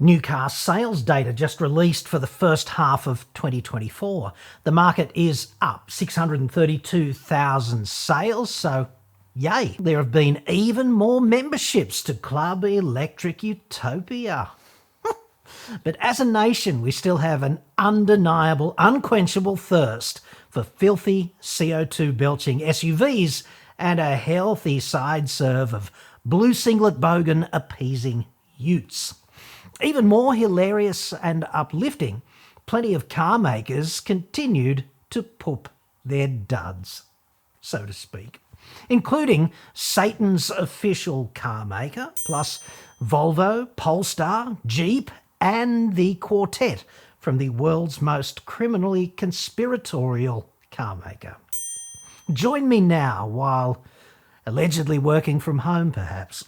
New car sales data just released for the first half of 2024. The market is up 632,000 sales, so yay. There have been even more memberships to Club Electric Utopia. But as a nation, we still have an undeniable, unquenchable thirst for filthy CO2 belching SUVs and a healthy side serve of blue singlet bogan appeasing utes. Even more hilarious and uplifting, plenty of car makers continued to poop their duds, so to speak, including Satan's official car maker, plus Volvo, Polestar, Jeep, and the quartet from the world's most criminally conspiratorial car maker. Join me now, while allegedly working from home perhaps,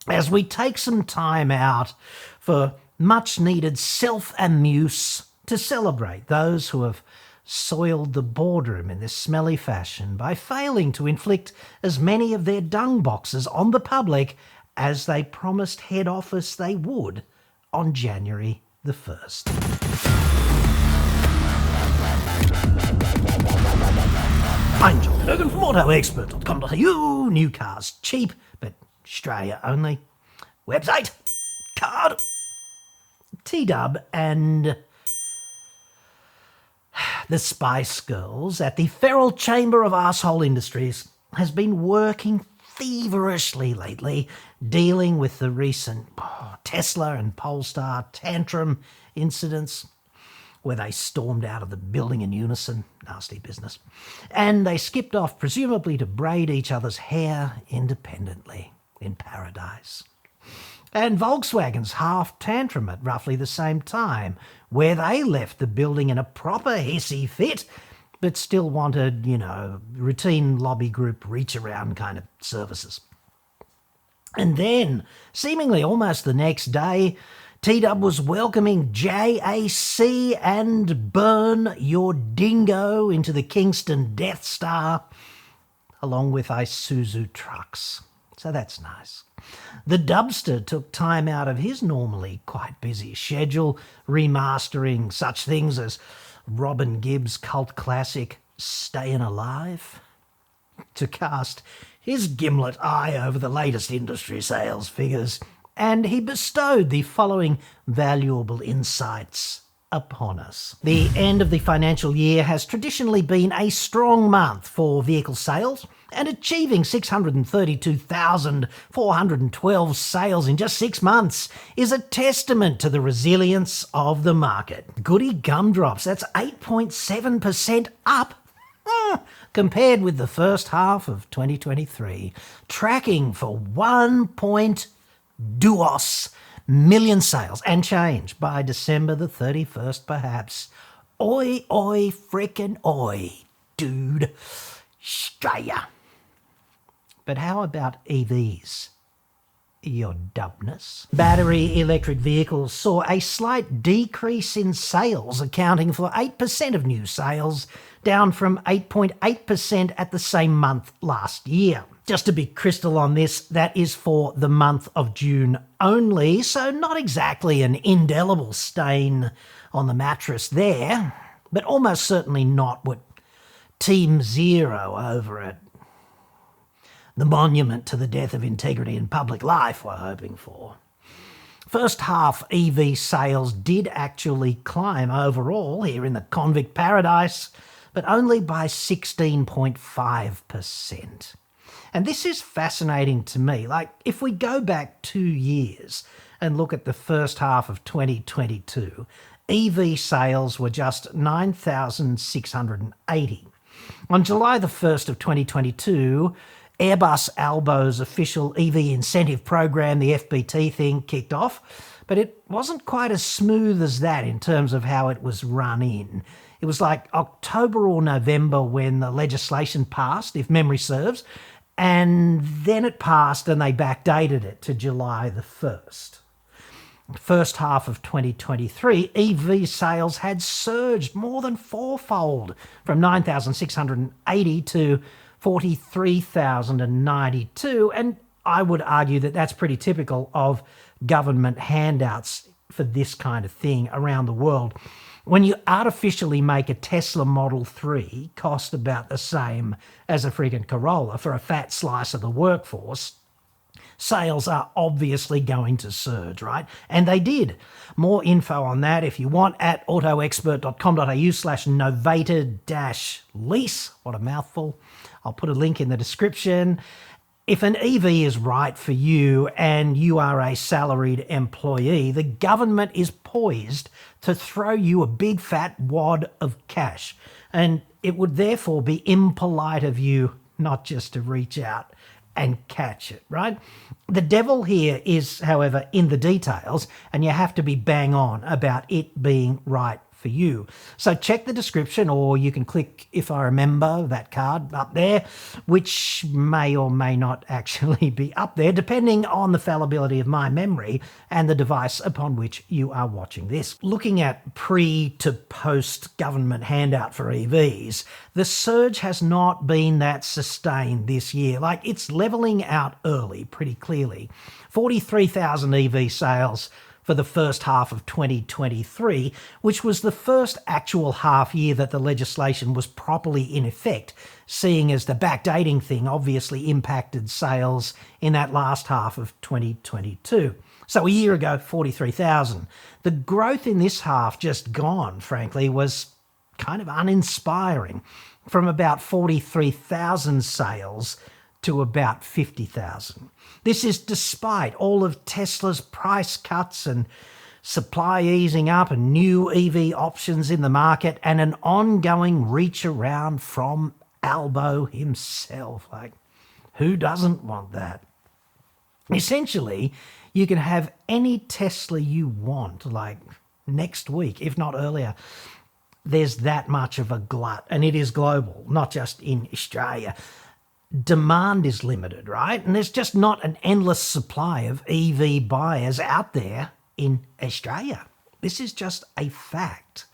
as we take some time out for much-needed self-amuse to celebrate those who have soiled the boardroom in this smelly fashion by failing to inflict as many of their dung boxes on the public as they promised head office they would on January the 1st. I'm John Cadogan from AutoExpert.com.au. New cars cheap, but Australia only. Website, card, T-Dub and the Spice Girls at the Feral Chamber of Arsehole Industries has been working feverishly lately, dealing with the recent Tesla and Polestar tantrum incidents where they stormed out of the building in unison, nasty business, and they skipped off presumably to braid each other's hair independently in paradise. And Volkswagen's half tantrum at roughly the same time, where they left the building in a proper hissy fit, but still wanted, routine lobby group reach-around kind of services. And then, seemingly almost the next day, T-Dub was welcoming JAC and Burn Your Dingo into the Kingston Death Star, along with Isuzu trucks. So that's nice. The Dubster took time out of his normally quite busy schedule, remastering such things as Robin Gibb's cult classic Stayin' Alive, to cast his gimlet eye over the latest industry sales figures, and he bestowed the following valuable insights upon us. The end of the financial year has traditionally been a strong month for vehicle sales, and achieving 632,412 sales in just 6 months is a testament to the resilience of the market. Goody gumdrops, that's 8.7% up compared with the first half of 2023, tracking for 1.2 million sales and change by December the 31st perhaps. Oi, oi, frickin' oi, dude. Australia. But how about EVs? Your dubness. Battery electric vehicles saw a slight decrease in sales, accounting for 8% of new sales, down from 8.8% at the same month last year. Just to be crystal on this, that is for the month of June only, so not exactly an indelible stain on the mattress there, but almost certainly not what Team Zero over at the monument to the death of integrity in public life were hoping for. First half EV sales did actually climb overall here in the convict paradise, but only by 16.5%. And this is fascinating to me. Like, if we go back 2 years and look at the first half of 2022, EV sales were just 9,680. On July the 1st of 2022, Airbus Albo's official EV incentive program, the FBT thing, kicked off, but it wasn't quite as smooth as that in terms of how it was run in. It was like October or November when the legislation passed, if memory serves, and then it passed and they backdated it to July the 1st. First half of 2023, EV sales had surged more than fourfold, from 9,680 to 43,092, and I would argue that that's pretty typical of government handouts for this kind of thing around the world. When you artificially make a Tesla Model 3 cost about the same as a friggin' Corolla for a fat slice of the workforce, sales are obviously going to surge, right? And they did. More info on that if you want at autoexpert.com.au/novated-lease. What a mouthful. I'll put a link in the description. If an EV is right for you and you are a salaried employee, the government is poised to throw you a big fat wad of cash. And it would therefore be impolite of you not just to reach out and catch it, right? The devil here is, however, in the details, and you have to be bang on about it being right for you. So check the description, or you can click If I Remember, that card up there, which may or may not actually be up there, depending on the fallibility of my memory and the device upon which you are watching this. Looking at pre to post government handout for EVs, the surge has not been that sustained this year. Like, it's leveling out early, pretty clearly. 43,000 EV sales for the first half of 2023, which was the first actual half year that the legislation was properly in effect, seeing as the backdating thing obviously impacted sales in that last half of 2022. So a year ago, 43,000. The growth in this half just gone, frankly, was kind of uninspiring, from about 43,000 sales to about 50,000. This is despite all of Tesla's price cuts and supply easing up and new EV options in the market and an ongoing reach around from Albo himself. Like, who doesn't want that? Essentially, you can have any Tesla you want, like next week, if not earlier. There's that much of a glut, and it is global, not just in Australia. Demand is limited, right? And there's just not an endless supply of EV buyers out there in Australia. This is just a fact.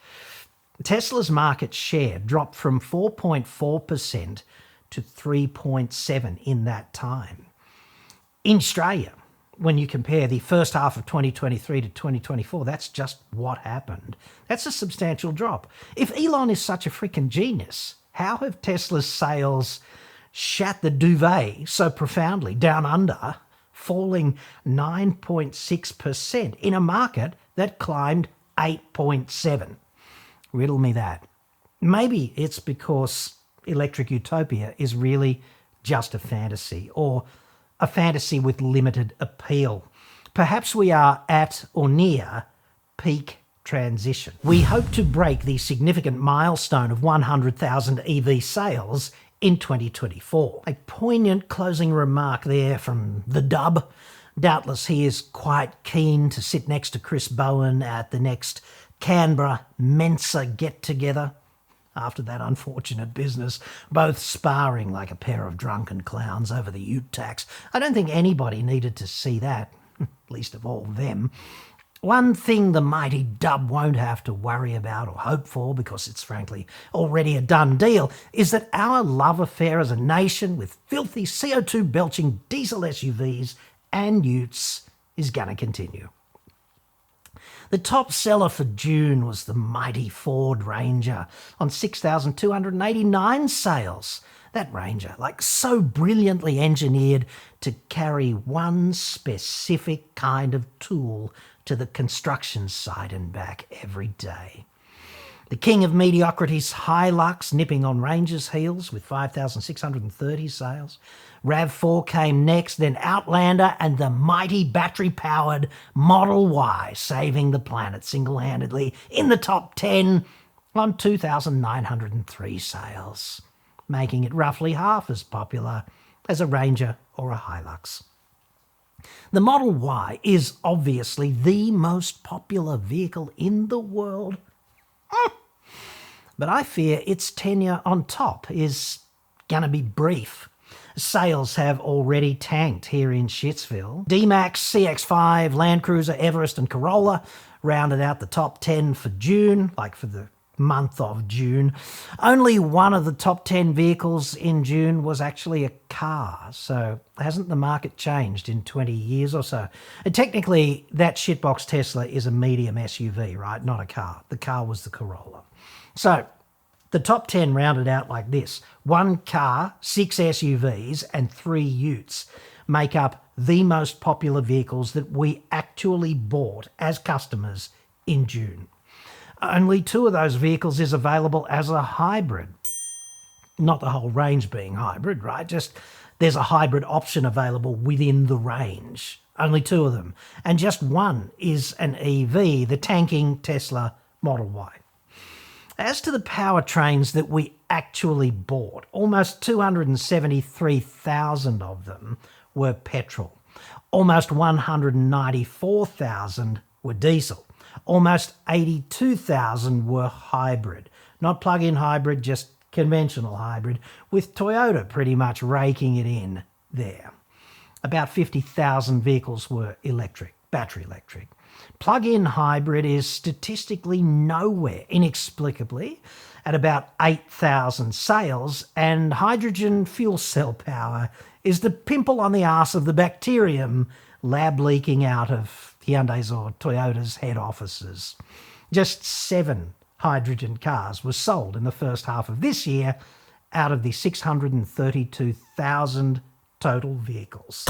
Tesla's market share dropped from 4.4% to 3.7% in that time. In Australia, when you compare the first half of 2023 to 2024, that's just what happened. That's a substantial drop. If Elon is such a freaking genius, how have Tesla's sales shat the duvet so profoundly down under, falling 9.6% in a market that climbed 8.7%? Riddle me that. Maybe it's because electric utopia is really just a fantasy, or a fantasy with limited appeal. Perhaps we are at or near peak transition. We hope to break the significant milestone of 100,000 EV sales in 2024. A poignant closing remark there from the Dub. Doubtless he is quite keen to sit next to Chris Bowen at the next Canberra Mensa get-together after that unfortunate business, both sparring like a pair of drunken clowns over the ute tax. I don't think anybody needed to see that, least of all them. One thing the mighty Dub won't have to worry about or hope for, because it's frankly already a done deal, is that our love affair as a nation with filthy CO2-belching diesel SUVs and utes is going to continue. The top seller for June was the mighty Ford Ranger on 6,289 sales. That Ranger, like so brilliantly engineered to carry one specific kind of tool to the construction site and back every day. The king of mediocrity's Hilux nipping on Ranger's heels with 5,630 sales. RAV4 came next, then Outlander and the mighty battery-powered Model Y saving the planet single-handedly in the top 10 on 2,903 sales, making it roughly half as popular as a Ranger or a Hilux. The Model Y is obviously the most popular vehicle in the world, but I fear its tenure on top is going to be brief. Sales have already tanked here in Shitsville. D-Max, CX-5, Land Cruiser, Everest and Corolla rounded out the top 10 for June, like for the month of June. Only one of the top 10 vehicles in June was actually a car. So hasn't the market changed in 20 years or so? And technically, that shitbox Tesla is a medium SUV, right? Not a car. The car was the Corolla. So the top 10 rounded out like this. 1 car, 6 SUVs and 3 utes make up the most popular vehicles that we actually bought as customers in June. Only 2 of those vehicles is available as a hybrid. Not the whole range being hybrid, right? Just there's a hybrid option available within the range. Only 2 of them. And just 1 is an EV, the tanking Tesla Model Y. As to the powertrains that we actually bought, almost 273,000 of them were petrol. Almost 194,000 were diesel. Almost 82,000 were hybrid. Not plug-in hybrid, just conventional hybrid, with Toyota pretty much raking it in there. About 50,000 vehicles were electric, battery electric. Plug-in hybrid is statistically nowhere, inexplicably, at about 8,000 sales, and hydrogen fuel cell power is the pimple on the arse of the bacterium lab leaking out of Hyundai's or Toyota's head offices. Just 7 hydrogen cars were sold in the first half of this year out of the 632,000 total vehicles.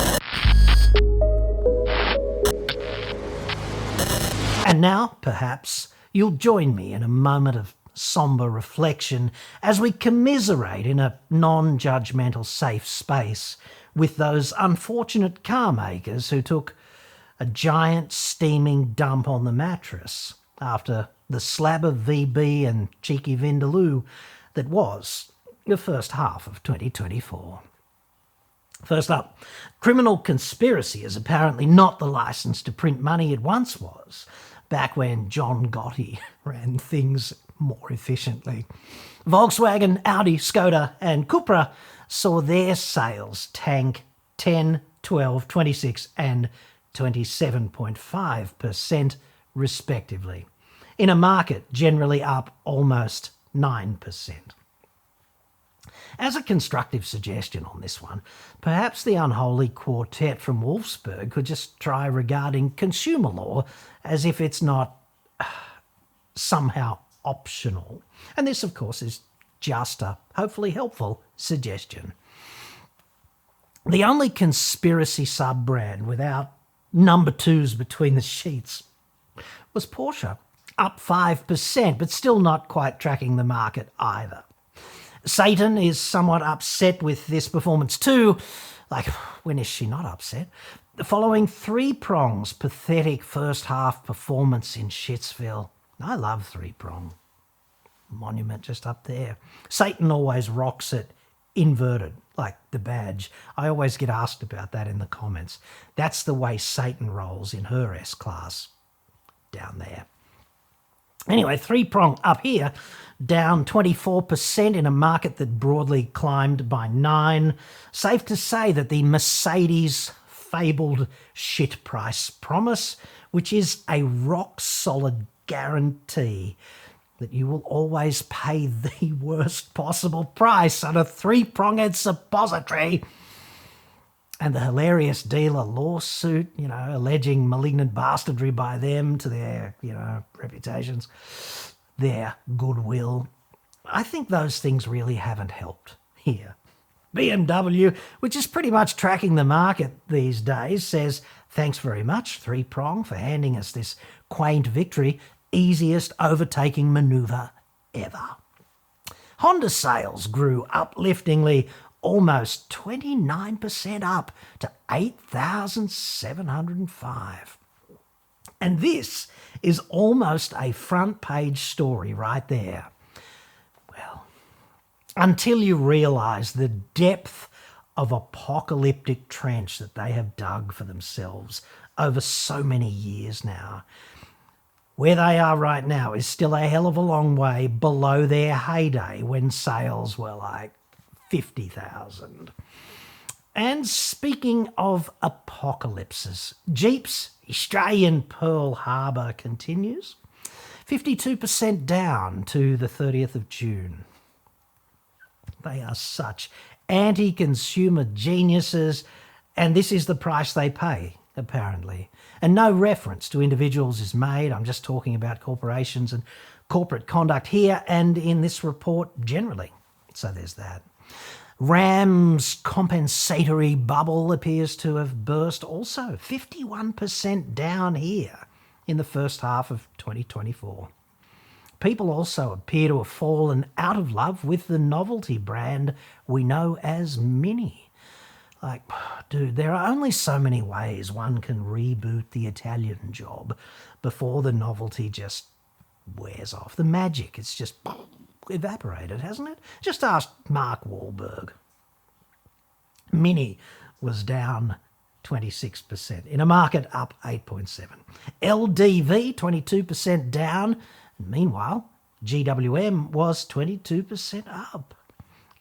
And now, perhaps, you'll join me in a moment of sombre reflection as we commiserate in a non-judgmental safe space with those unfortunate car makers who took a giant steaming dump on the mattress after the slab of VB and cheeky Vindaloo that was the first half of 2024. First up, criminal conspiracy is apparently not the license to print money it once was, back when John Gotti ran things more efficiently. Volkswagen, Audi, Skoda and Cupra saw their sales tank 10, 12, 26 and 27.5% respectively, in a market generally up almost 9%. As a constructive suggestion on this one, perhaps the unholy quartet from Wolfsburg could just try regarding consumer law as if it's not somehow optional. And this, of course, is just a hopefully helpful suggestion. The only conspiracy sub-brand without number 2s between the sheets was Porsche, up 5%, but still not quite tracking the market either. Satan is somewhat upset with this performance too. Like, when is she not upset? Following Three Prong's pathetic first half performance in Shitsville. I love Three Prong. Monument just up there. Satan always rocks it inverted, like the badge. I always get asked about that in the comments. That's the way Satan rolls in her S-Class. Down there. Anyway, Three Prong up here, down 24% in a market that broadly climbed by 9%. Safe to say that the Mercedes fabled shit price promise, which is a rock-solid guarantee that you will always pay the worst possible price on a three-pronged suppository, and the hilarious dealer lawsuit, alleging malignant bastardry by them to their, reputations, their goodwill. I think those things really haven't helped here. BMW, which is pretty much tracking the market these days, says, thanks very much, Three Prong, for handing us this quaint victory, easiest overtaking manoeuvre ever. Honda sales grew upliftingly, almost 29% up to 8,705. And this is almost a front page story right there. Well, until you realise the depth of apocalyptic trench that they have dug for themselves over so many years now. Where they are right now is still a hell of a long way below their heyday when sales were like 50,000. And speaking of apocalypses, Jeep's Australian Pearl Harbor continues. 52% down to the 30th of June. They are such anti-consumer geniuses, and this is the price they pay, apparently. And no reference to individuals is made. I'm just talking about corporations and corporate conduct here and in this report generally. So there's that. Ram's compensatory bubble appears to have burst also. 51% down here in the first half of 2024. People also appear to have fallen out of love with the novelty brand we know as Mini. Like, dude, there are only so many ways one can reboot the Italian Job before the novelty just wears off. The magic, it's just evaporated, hasn't it? Just ask Mark Wahlberg. Mini was down 26% in a market up 8.7. LDV, 22% down. Meanwhile, GWM was 22% up.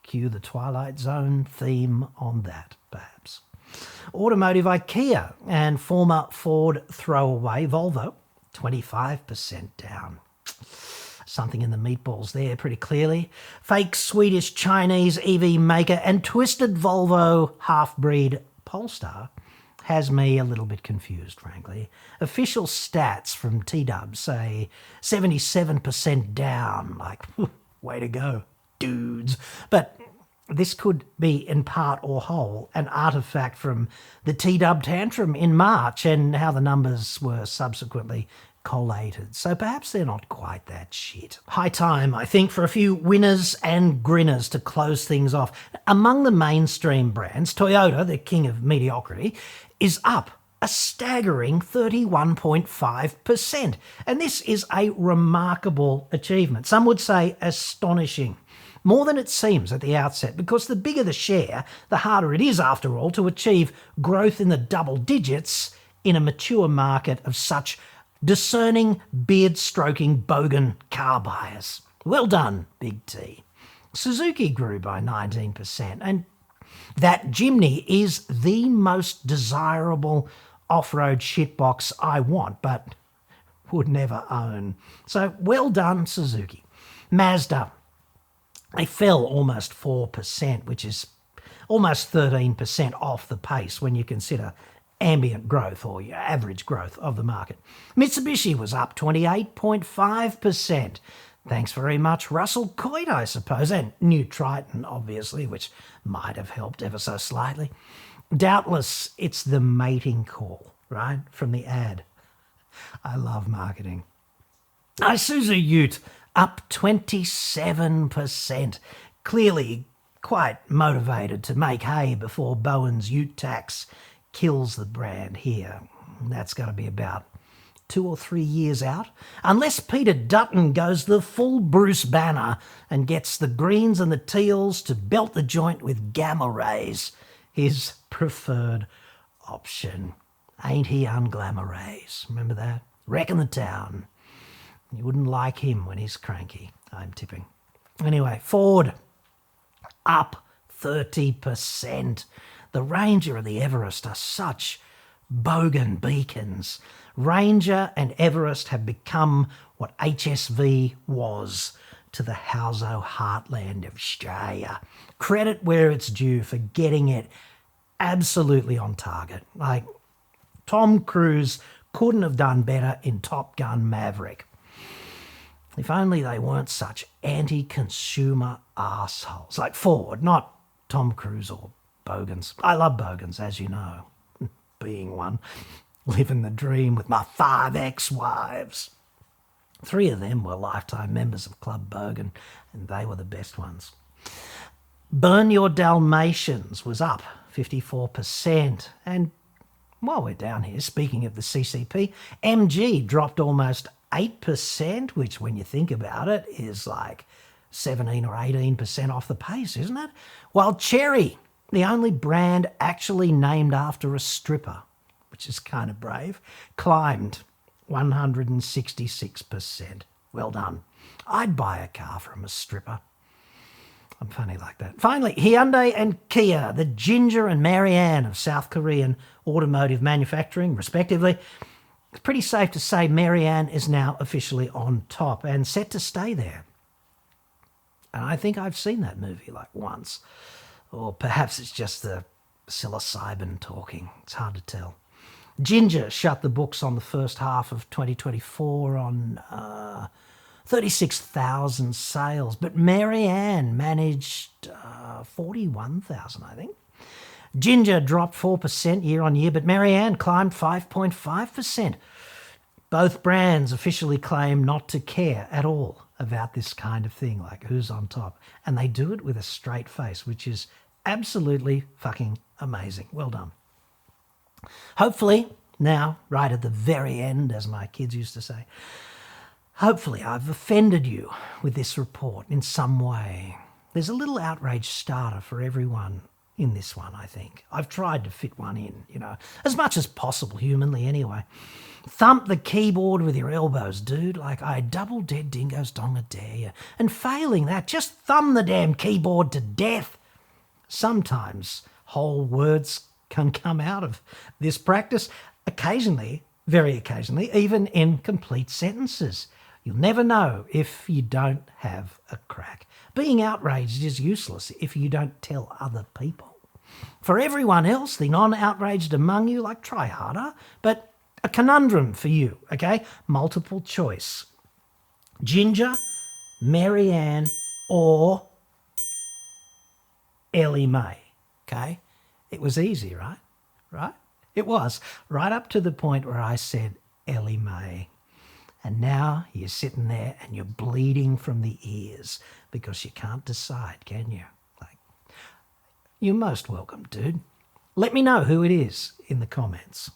Cue the Twilight Zone theme on that, perhaps. Automotive IKEA and former Ford throwaway Volvo, 25% down. Something in the meatballs there pretty clearly. Fake Swedish Chinese EV maker and twisted Volvo half-breed Polestar has me a little bit confused, frankly. Official stats from T-Dub say 77% down. Like, way to go, dudes. But this could be in part or whole an artefact from the T-Dub tantrum in March and how the numbers were subsequently collated. So perhaps they're not quite that shit. High time, I think, for a few winners and grinners to close things off. Among the mainstream brands, Toyota, the king of mediocrity, is up a staggering 31.5%. And this is a remarkable achievement. Some would say astonishing. More than it seems at the outset, because the bigger the share, the harder it is, after all, to achieve growth in the double digits in a mature market of such discerning, beard-stroking bogan car buyers. Well done, Big T. Suzuki grew by 19%, and that Jimny is the most desirable off-road shitbox I want, but would never own. So well done, Suzuki. Mazda, they fell almost 4%, which is almost 13% off the pace when you consider ambient growth or your average growth of the market. Mitsubishi was up 28.5%. Thanks very much, Russell Coit, I suppose, and New Triton, obviously, which might have helped ever so slightly. Doubtless, it's the mating call, right, from the ad. I love marketing. Isuzu Ute up 27%. Clearly quite motivated to make hay before Bowen's Ute tax kills the brand here. That's going to be about 2 or 3 years out, unless Peter Dutton goes the full Bruce Banner and gets the greens and the teals to belt the joint with gamma rays, his preferred option. Ain't he unglamor rays? Remember that? Wrecking the town. You wouldn't like him when he's cranky, I'm tipping. Anyway, Ford, up 30%. The Ranger and the Everest are such bogan beacons. Ranger and Everest have become what HSV was to the Houso heartland of Australia. Credit where it's due for getting it absolutely on target. Like, Tom Cruise couldn't have done better in Top Gun Maverick. If only they weren't such anti-consumer assholes. Like Ford, not Tom Cruise or bogans. I love bogans, as you know, being one. Living the dream with my 5 ex-wives. 3 of them were lifetime members of Club Bogan, and they were the best ones. Burn Your Dalmatians was up 54%. And while we're down here, speaking of the CCP, MG dropped almost 8%, which when you think about it is like 17 or 18% off the pace, isn't it? While Cherry, the only brand actually named after a stripper, which is kind of brave, climbed 166%. Well done. I'd buy a car from a stripper. I'm funny like that. Finally, Hyundai and Kia, the Ginger and Marianne of South Korean automotive manufacturing, respectively, It's pretty safe to say Marianne is now officially on top and set to stay there. And I think I've seen that movie like once. Or perhaps it's just the psilocybin talking. It's hard to tell. Ginger shut the books on the first half of 2024 on 36,000 sales. But Marianne managed 41,000, I think. Ginger dropped 4% year on year, but Marianne climbed 5.5%. Both brands officially claim not to care at all about this kind of thing, like who's on top. And they do it with a straight face, which is absolutely fucking amazing. Well done. Hopefully, now, right at the very end, as my kids used to say, hopefully I've offended you with this report in some way. There's a little outrage starter for everyone in this one, I think. I've tried to fit one in, as much as possible, humanly anyway. Thump the keyboard with your elbows, dude, like I double dead dingoes dong a dare you. And failing that, just thumb the damn keyboard to death. Sometimes whole words can come out of this practice, occasionally, very occasionally, even in complete sentences. You'll never know if you don't have a crack. Being outraged is useless if you don't tell other people. For everyone else, the non-outraged among you, like, try harder, but a conundrum for you, okay? Multiple choice. Ginger, Marianne, or Ellie Mae, okay? It was easy, right? Right? It was, right up to the point where I said Ellie Mae. And now you're sitting there and you're bleeding from the ears because you can't decide, can you? Like, you're most welcome, dude. Let me know who it is in the comments.